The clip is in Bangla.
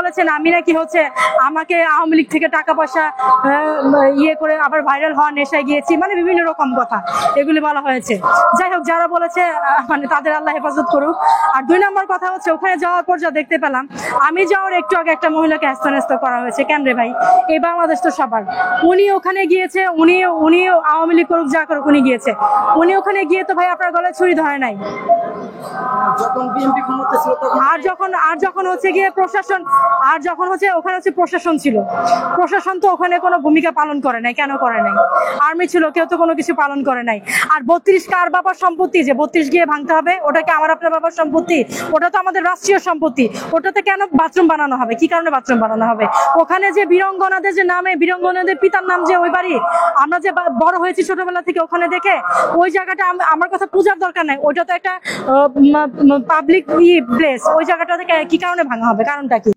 বলেছেন আমি নাকি হচ্ছে আমাকে আওয়ামী লীগ থেকে টাকা পয়সা ইয়ে করে আবার ভাইরাল হওয়ার নেশায় গিয়েছি, মানে বিভিন্ন রকম কথা এগুলি বলা হয়েছে। যাই হোক, যারা বলেছে মানে তাদের আল্লাহ হেফাজত করুক। আর 2 নম্বর কথা হচ্ছে, ওখানে যাওয়ার পর যা দেখতে পেলাম, আমি যাওয়ার একটু আগে একটা মহিলাকে হ্যাস্ত করা হয়েছে। কেন রে ভাই, এই বাংলাদেশ তো সবার। উনি ওখানে গিয়েছে, উনি আওয়ামী লীগ করুক যা করুক, উনি গিয়েছে। উনি ওখানে গিয়ে তো ভাই আপনার গলায় ছুরি ধরে নাই। যখন বিএনপি ক্ষমতা ছিল তখন আর যখন হচ্ছে গিয়ে প্রশাসন, আর যখন হচ্ছে ওখানে হচ্ছে প্রশাসন ছিল, প্রশাসন তো ওখানে কোনো ভূমিকা পালন করে নাই। কেন করে নাই? আর্মি ছিল, কেউ তো কোনো কিছু পালন করে নাই। আর 32 কার বাবার সম্পত্তি যে 32 গিয়ে ভাঙতে হবে? ওটা কি আমার আপনার বাবার সম্পত্তি? ওটা তো আমাদের রাষ্ট্রীয় সম্পত্তি। ওটাতে কেন বাথরুম বানানো হবে? কি কারণে বাথরুম বানানো হবে? ওখানে যে বীরঙ্গনাদের যে নামে, বীরঙ্গনাদের পিতার নাম যে ওই বাড়ি, আমরা যে বড় হয়েছি ছোটবেলা থেকে ওখানে দেখে, ওই জায়গাটা আমার কথা পূজার দরকার নাই। ওইটা তো একটা পাবলিক প্লেস। ওই জায়গাটা কি কারণে ভাঙা হবে? কারণটা কি?